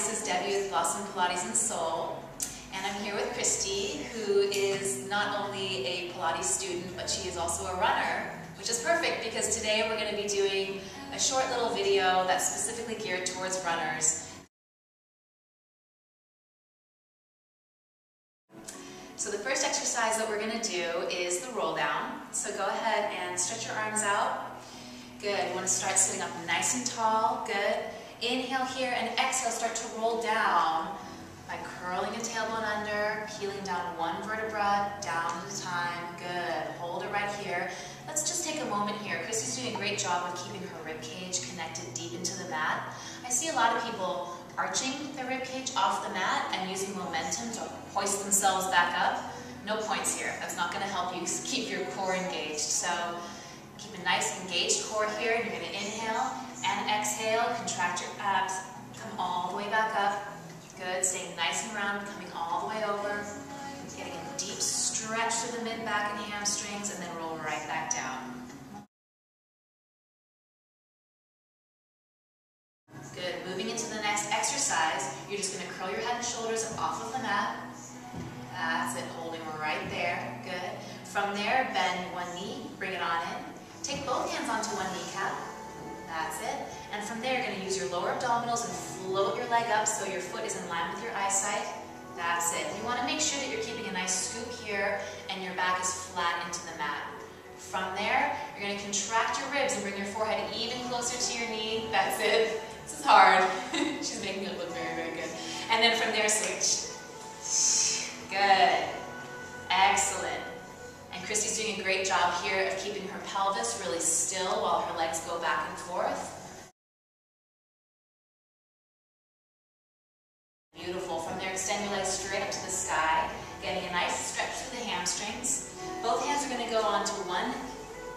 this is Debbie with Blossom Pilates and Soul, and I'm here with Christy, who is not only a Pilates student, but she is also a runner, which is perfect because today we're going to be doing a short little video that's specifically geared towards runners. So the first exercise that we're going to do is the roll down. So go ahead and stretch your arms out. Good. You want to start sitting up nice and tall. Good. Inhale here and exhale, start to roll down by curling a tailbone under, peeling down one vertebra, down at a time. Good. Hold it right here. Let's just take a moment here. Christy's doing a great job of keeping her rib cage connected deep into the mat. I see a lot of people arching their rib cage off the mat and using momentum to hoist themselves back up. No points here. That's not going to help you keep your core engaged. So keep a nice engaged core here, and you're going to inhale and exhale, contract your abs, come all the way back up. Good, staying nice and round, coming all the way over. Getting a deep stretch through the mid, back, and hamstrings, and then roll right back down. Good, moving into the next exercise, you're just going to curl your head and shoulders up off of the mat. That's it, holding right there. Good. From there, bend one knee, bring it on in. Take both hands onto one kneecap. That's it. And from there, you're going to use your lower abdominals and float your leg up so your foot is in line with your eyesight. That's it. You want to make sure that you're keeping a nice scoop here and your back is flat into the mat. From there, you're going to contract your ribs and bring your forehead even closer to your knee. That's it. This is hard. She's making it look very, very good. And then from there, switch. Good. Excellent. And Christy's doing a great job here of keeping her pelvis really still while her legs go back and forth. Beautiful. From there, extend your legs straight up to the sky, getting a nice stretch through the hamstrings. Both hands are going to go onto one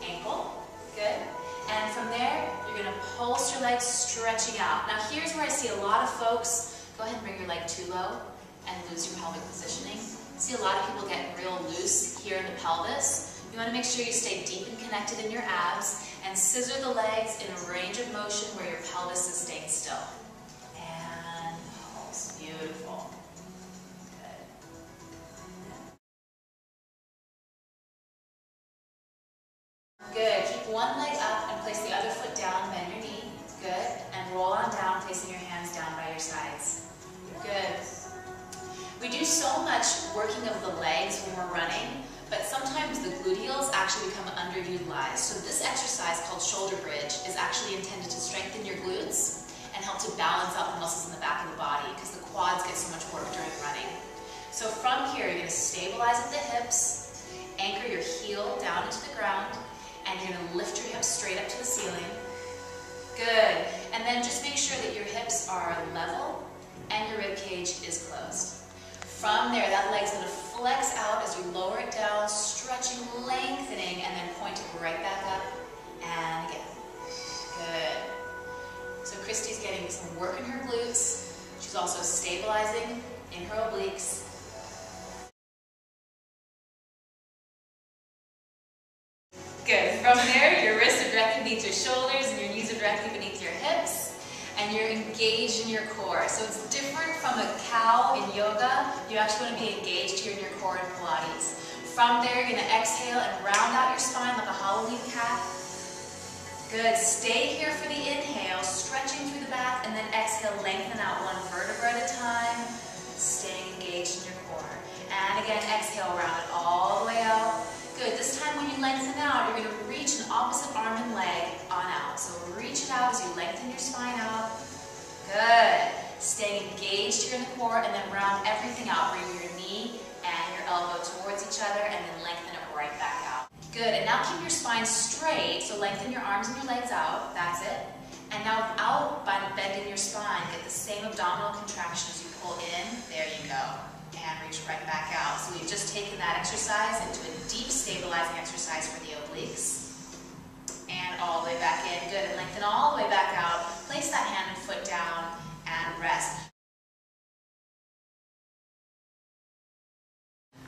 ankle. Good. And from there, you're going to pulse your legs, stretching out. Now here's where I see a lot of folks, go ahead and bring your leg too low and lose your pelvic positioning. I see a lot of people getting real loose here in the pelvis. You want to make sure you stay deep and connected in your abs and scissor the legs in a range of motion where your pelvis is staying still. And pulse. Beautiful. Good. Keep one leg up and place the other foot down, bend your knee. Good. And roll on down, placing your hands down by your sides. Good. We do so much working of the legs when we're running, but sometimes the gluteals actually become underutilized. So this exercise called shoulder bridge is actually intended to strengthen your glutes and help to balance out the muscles in the back of the body because the quads get so much work during running. So from here, you're going to stabilize at the hips, anchor your heel down into the ground, and you're going to lift your hips straight up to the ceiling. Good. And then just make sure that your hips are level and your rib cage is closed. From there, that leg's going to flex out as you lower it down, stretching, lengthening, and then point it right back up. And again. Good. So Christy's getting some work in her glutes. She's also stabilizing in her obliques. Good. From there, your wrists are directly beneath your shoulders and your knees are directly beneath your hips. And you're engaged in your core. So it's different from a cow in yoga. You actually want to be engaged here in your core in Pilates. From there, you're going to exhale and round out your spine like a Halloween cat. Good. Stay here for the inhale, stretching through the back, and then exhale, lengthen out one vertebra at a time, staying engaged in your core. And again, exhale, round it all the way out. Good. This time when you lengthen out, you're going to reach an opposite arm and leg on out. So reach it out as you lengthen your spine out. Good. Staying engaged here in the core and then round everything out. Bring your knee and your elbow towards each other and then lengthen it right back out. Good. And now keep your spine straight. So lengthen your arms and your legs out. That's it. And now without bending your spine, get the same abdominal contraction as you pull in. There you go. And reach right back out. So we've just taken that exercise into a deep stabilizing exercise for the obliques. And all the way back in. Good. And lengthen all the way back out. Place that hand and foot down and rest.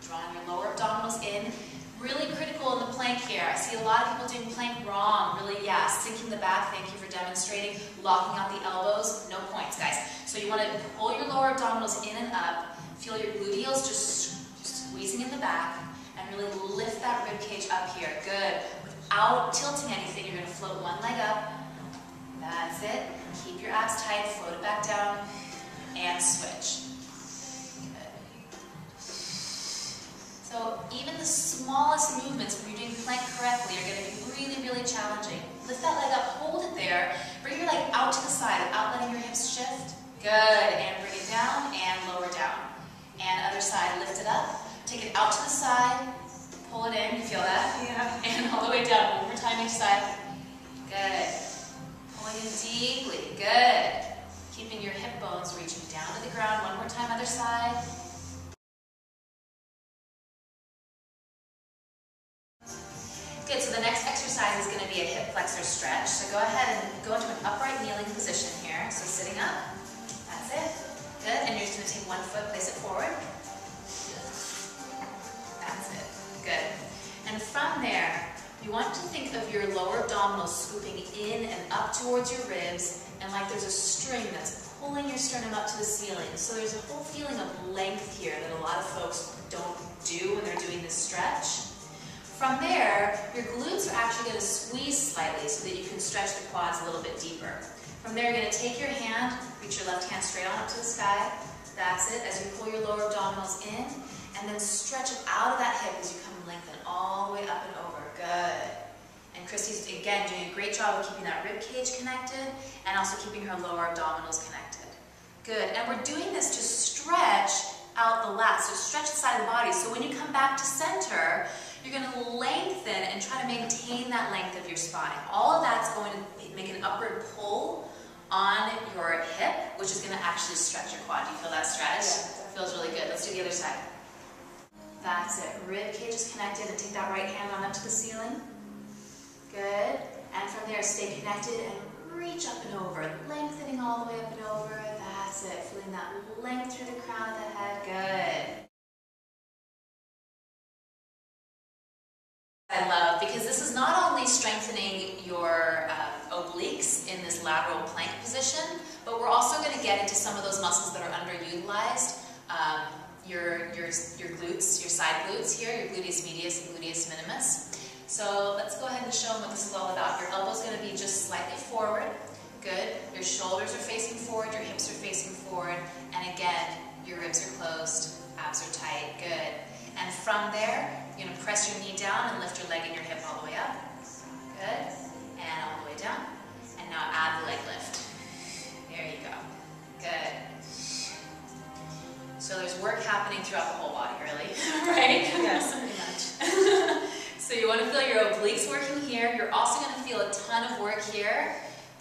Drawing your lower abdominals in. Really critical in the plank here. I see a lot of people doing plank wrong. Really, yeah, sinking the back. Thank you for demonstrating. Locking out the elbows. No points, guys. So So you want to pull your lower abdominals in and up, feel your gluteals just squeezing in the back, and really lift that rib cage up here. Good. Without tilting anything, you're going to float one leg up. That's it. Keep your abs tight, float it back down, and switch. So even the smallest movements when you're doing plank correctly are going to be really, really challenging. Lift that leg up, hold it there. Bring your leg out to the side without letting your hips shift. Good. And bring it down and lower down. And other side, lift it up. Take it out to the side. Pull it in. You feel that? Yeah. And all the way down. One more time each side. Good. Pulling in deeply. Good. Keeping your hip bones reaching down to the ground. One more time, other side. Good, so the next exercise is going to be a hip flexor stretch. So go ahead and go into an upright kneeling position here. So sitting up, that's it. Good, and you're just going to take one foot, place it forward. That's it, good. And from there, you want to think of your lower abdominals scooping in and up towards your ribs, and like there's a string that's pulling your sternum up to the ceiling. So there's a whole feeling of length here that a lot of folks don't do when they're doing this stretch. From there, your glutes are actually going to squeeze slightly so that you can stretch the quads a little bit deeper. From there, you're going to take your hand, reach your left hand straight on up to the sky. That's it, as you pull your lower abdominals in, and then stretch it out of that hip as you come and lengthen all the way up and over. Good. And Christy's, again, doing a great job of keeping that rib cage connected and also keeping her lower abdominals connected. Good. And we're doing this to stretch out the lats, so stretch the side of the body. So when you come back to center, you're going to lengthen and try to maintain that length of your spine. All of that's going to make an upward pull on your hip, which is going to actually stretch your quad. Do you feel that stretch? Yeah. Feels really good. Let's do the other side. That's it. Rib cage is connected, and take that right hand on up to the ceiling. Good. And from there, stay connected and reach up and over, lengthening all the way up and over. That's it. Feeling that length through the crown of the head. Good. I love, because this is not only strengthening your obliques in this lateral plank position, but we're also going to get into some of those muscles that are underutilized. Your glutes, your side glutes here, your gluteus medius and gluteus minimus. So let's go ahead and show them what this is all about. Your elbow's going to be just slightly forward. Good. Your shoulders are facing forward, your hips are facing forward, and again, your ribs are closed, abs are tight. Good. And from there, you're going to press your knee down and lift your leg and your hip all the way up. Good. And all the way down. And now add the leg lift. There you go. Good. So there's work happening throughout the whole body, really. Right? Yes, pretty much. So you want to feel your obliques working here. You're also going to feel a ton of work here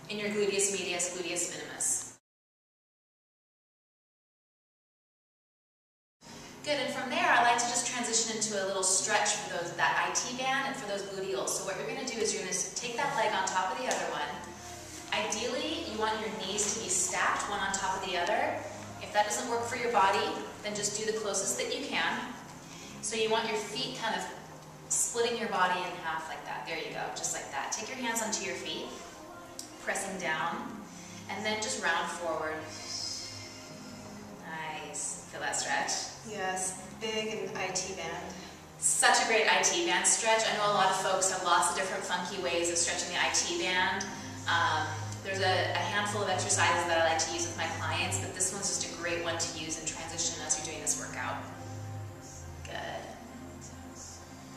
in your gluteus medius, gluteus minimus. Good, and from there, I like to just transition into a little stretch for that IT band and for those gluteals. So what you're going to do is you're going to take that leg on top of the other one. Ideally, you want your knees to be stacked, one on top of the other. If that doesn't work for your body, then just do the closest that you can. So you want your feet kind of splitting your body in half like that. There you go, just like that. Take your hands onto your feet, pressing down, and then just round forward. Nice. Feel that stretch? Yes, big and IT band. Such a great IT band stretch. I know a lot of folks have lots of different funky ways of stretching the IT band. There's a handful of exercises that I like to use with my clients, but this one's just a great one to use in transition as you're doing this workout. Good.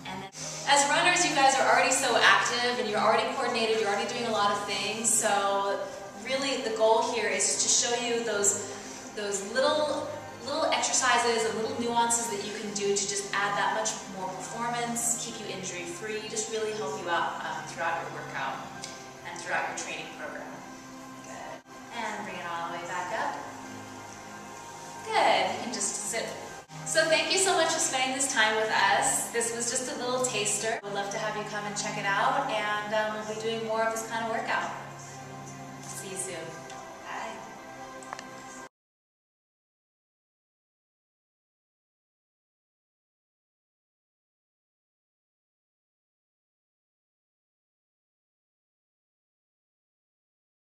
And then, as runners, you guys are already so active and you're already coordinated, you're already doing a lot of things, so really the goal here is to show you those little exercises and little nuances that you can do to just add that much more performance, keep you injury-free, just really help you out throughout your workout and throughout your training program. Good. And bring it all the way back up. Good. You can just sit. So thank you so much for spending this time with us. This was just a little taster. We'd love to have you come and check it out, and we'll be doing more of this kind of workout. See you soon.